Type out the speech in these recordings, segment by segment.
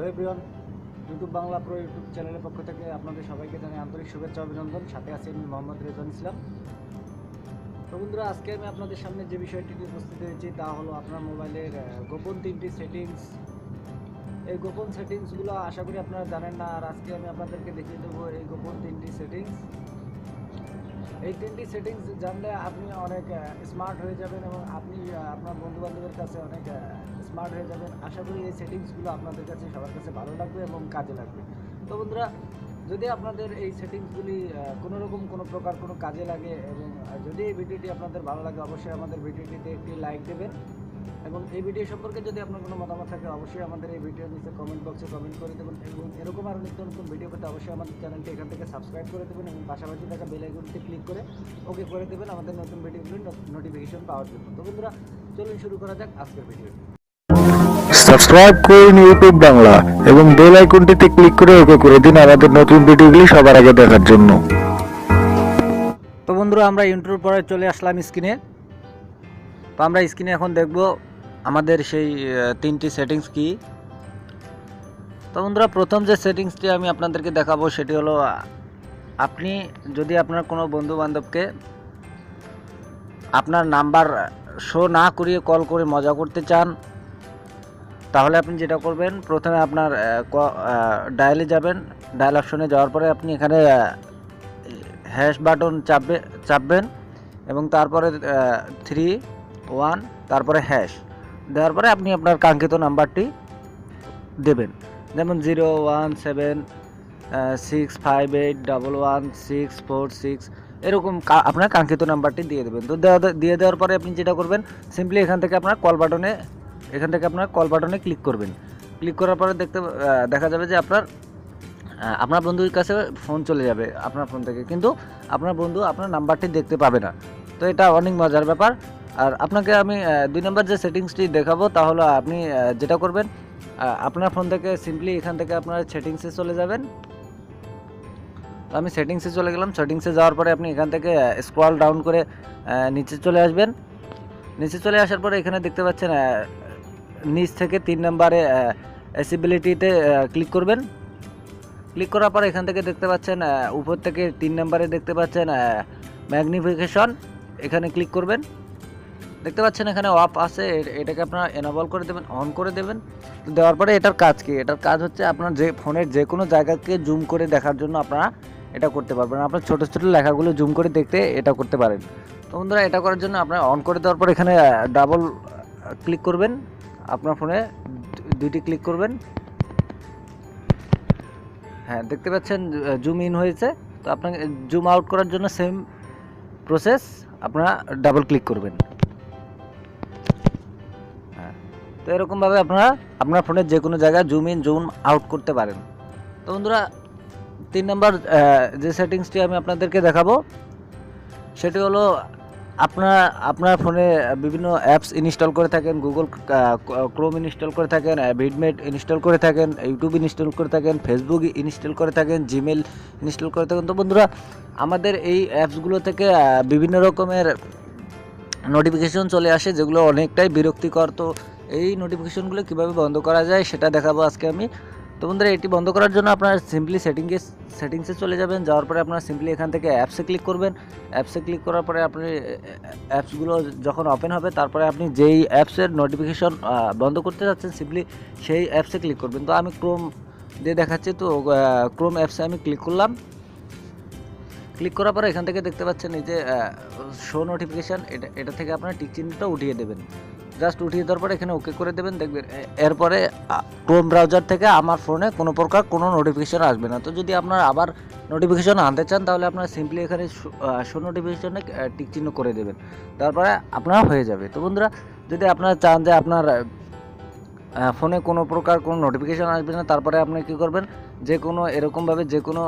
Hello everyone, YouTube Bangla pro YouTube চ্যানেলের পক্ষ থেকে আপনাদের সবাইকে জানাই আন্তরিক শুভেচ্ছা অভিনন্দন। সাথে আছি আমি মোহাম্মদ রেজান ইসলাম। তো বন্ধুরা, আজকে আমি আপনাদের সামনে যে বিষয়টি নিয়ে উপস্থিত হয়েছি তা হলো আপনার মোবাইলের গোপন 3টি সেটিংস। এই গোপন সেটিংসগুলো আশা করি আপনারা জানেন না, আর আজকে আমি আপনাদেরকে দেখিয়ে দেবো এই গোপন 3টি সেটিংস। এই 3টি সেটিংস জানলে আপনি অনেক স্মার্ট হয়ে যাবেন এবং আপনি আপনার বন্ধুবান্ধবের কাছে অনেক স্মার্ট হয়ে যাবেন। আশা করি এই সেটিংসগুলো আপনাদের কাছে সবার কাছে ভালো লাগবে এবং কাজে লাগবে। তো বন্ধুরা, যদি আপনাদের এই সেটিংসগুলি কোনো প্রকার কোনো কাজে লাগে এবং যদি এই ভিডিওটি আপনাদের ভালো লাগে, অবশ্যই আমাদের ভিডিওটিতে একটি লাইক দেবেন এবং এই ভিডিও সম্পর্কে যদি আপনার কোনো মতামত থাকে অবশ্যই আমাদের এই ভিডিওর নিচে কমেন্ট বক্সে কমেন্ট করে দেবেন এবং এরকম আরও নিত্য নতুন ভিডিও পেতে অবশ্যই আমাদের চ্যানেলটি এখান থেকে সাবস্ক্রাইব করে দেবেন এবং পাশাপাশি থাকা বেল আইকনটি ক্লিক করে ওকে করে দেবেন আমাদের নতুন ভিডিওগুলির নোটিফিকেশন পাওয়ার জন্য। তো বন্ধুরা, চলুন শুরু করা যাক আজকের ভিডিওটি। সাবস্ক্রাইব করুন ইউটিউব বাংলা এবং বেল আইকনটিতে ক্লিক করে ওকে করে দিন আমাদের নতুন ভিডিওগুলি সবার আগে দেখার জন্য। তো বন্ধুরা, আমরা ইন্ট্রোর পরে চলে আসলাম স্ক্রিনে। তো আমরা স্ক্রিনে এখন দেখব আমাদের সেই 3টি সেটিংস কি। তো বন্ধুরা, প্রথম যে সেটিংসটি আমি আপনাদেরকে দেখাবো সেটি হলো আপনি যদি আপনার কোনো বন্ধু বান্ধবকে আপনার নাম্বার শো না করিয়ে কল করে মজা করতে চান, তাহলে আপনি যেটা করবেন, প্রথমে আপনার ডায়ালে যাবেন। ডায়াল অপশনে যাওয়ার পরে আপনি এখানে হ্যাশ বাটন চাপবেন এবং তারপরে 3-1 তারপরে হ্যাশ দেওয়ার পরে আপনি আপনার কাঙ্ক্ষিত নাম্বারটি দেবেন, যেমন 01765811646 এরকম আপনার কাঙ্ক্ষিত নাম্বারটি দিয়ে দেবেন। তো দিয়ে দেওয়ার পরে আপনি যেটা করবেন, সিম্পলি এখান থেকে আপনার কল বাটনে ক্লিক করবেন। ক্লিক করার পরে দেখা যাবে যে আপনার বন্ধুর কাছে ফোন চলে যাবে আপনার ফোন থেকে, কিন্তু আপনার বন্ধু আপনার নাম্বারটি দেখতে পাবে না। তো এটা অনেক মজার ব্যাপার। আর আপনাকে আমি 2 নম্বর যে সেটিংসটি দেখাবো, তাহলে আপনি যেটা করবেন, আপনার ফোন থেকে সিম্পলি এখান থেকে আপনার সেটিংসে চলে যাবেন। তো আমি সেটিংসে চলে গেলাম। সেটিংসে যাওয়ার পরে আপনি এখান থেকে স্ক্রল ডাউন করে নিচে চলে আসবেন। নিচে চলে আসার পরে এখানে দেখতে পাচ্ছেন নিচ থেকে 3 নম্বরে অ্যাসিবিলিটিতে ক্লিক করবেন। ক্লিক করার পর এখান থেকে দেখতে পাচ্ছেন উপর থেকে 3 নম্বরে দেখতে পাচ্ছেন ম্যাগনিফিকেশন, এখানে ক্লিক করবেন। দেখতে পাচ্ছেন এখানে অফ আছে, এটাকে আপনারা এনেবল করে দেবেন, অন করে দেবেন। তো দেওয়ার পরে এটার কাজ কি? এটার কাজ হচ্ছে আপনার যে ফোনের যে কোনো জায়গাকে জুম করে দেখার জন্য আপনারা এটা করতে পারবেন। আপনার ছোটো ছোটো লেখাগুলো জুম করে দেখতে এটা করতে পারেন। তো বন্ধুরা, এটা করার জন্য আপনারা অন করে দেওয়ার পর এখানে ডাবল ক্লিক করবেন, আপনার ফোনে 2টি ক্লিক করবেন। হ্যাঁ, দেখতে পাচ্ছেন জুম ইন হয়েছে। তো আপনাকে জুম আউট করার জন্য সেম প্রসেস, আপনারা ডাবল ক্লিক করবেন। হ্যাঁ, তো এরকমভাবে আপনারা আপনার ফোনের যে কোনো জায়গায় জুম ইন জুম আউট করতে পারেন। তো বন্ধুরা, 3 নম্বর যে সেটিংসটি আমি আপনাদেরকে দেখাবো সেটি হলো আপনার ফোনে বিভিন্ন অ্যাপস ইনস্টল করে থাকেন, গুগল ক্রোম ইনস্টল করে থাকেন, ভিডমেট ইনস্টল করে থাকেন, ইউটিউব ইনস্টল করে থাকেন, ফেসবুক ইনস্টল করে থাকেন, জিমেল ইনস্টল করে থাকেন। তো বন্ধুরা, আমাদের এই অ্যাপসগুলো থেকে বিভিন্ন রকমের নোটিফিকেশন চলে আসে যেগুলো অনেকটাই বিরক্তিকর। তো এই নোটিফিকেশনগুলো কীভাবে বন্ধ করা যায় সেটা দেখাবো আজকে আমি। তো বন্ধুরা, এটি বন্ধ করার জন্য আপনারা সিম্পলি সেটিংসে চলে যাবেন। যাওয়ার পরে আপনারা সিম্পলি এখান থেকে অ্যাপসে ক্লিক করবেন। অ্যাপসে ক্লিক করার পরে আপনি অ্যাপসগুলো যখন ওপেন হবে, তারপরে আপনি যেই অ্যাপসের নোটিফিকেশন বন্ধ করতে যাচ্ছেন সিম্পলি সেই অ্যাপসে ক্লিক করবেন। তো আমি ক্রোম দিয়ে দেখাচ্ছি, তো ক্রোম অ্যাপসে আমি ক্লিক করলাম। ক্লিক করার পরে এখান থেকে দেখতে পাচ্ছেন এই যে শো নোটিফিকেশান, এটা থেকে আপনার টিক চিহ্নটা উঠিয়ে দেবেন। জাস্ট উঠিয়ে দেওয়ার পরে এখানে ওকে করে দেবেন। দেখবেন এরপরে ক্রোম ব্রাউজার থেকে আমার ফোনে কোনো প্রকার কোনো নোটিফিকেশান আসবে না। তো যদি আপনার আবার নোটিফিকেশান আনতে চান, তাহলে আপনারা সিম্পলি এখানে শো নোটিফিকেশানে টিক চিহ্ন করে দেবেন, তারপরে আপনার হয়ে যাবে। তো বন্ধুরা, যদি আপনারা চান যে আপনার ফোনে কোনো প্রকার কোনো নোটিফিকেশান আসবে না, তারপরে আপনি কী করবেন, যে কোনো এরকমভাবে যে কোনো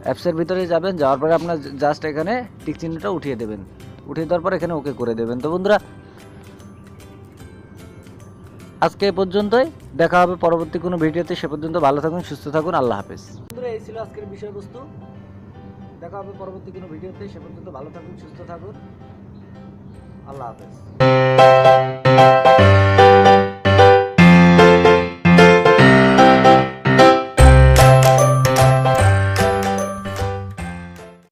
অ্যাপসের ভিতরে যাবেন। যাওয়ার পরে আপনার জাস্ট এখানে টিক চিহ্নটা উঠিয়ে দেবেন। উঠিয়ে দেওয়ার পর এখানে ওকে করে দেবেন। তো বন্ধুরা, আজকে এই পর্যন্তই। দেখা হবে পরবর্তী কোনো ভিডিওতে। সে পর্যন্ত ভালো থাকুন, সুস্থ থাকুন। আল্লাহ হাফেজ। বন্ধুরা, এই ছিল আজকের বিষয়বস্তু। দেখা হবে পরবর্তী কোনো ভিডিওতে। সে পর্যন্ত ভালো থাকুন, সুস্থ থাকুন। আল্লাহ হাফেজ।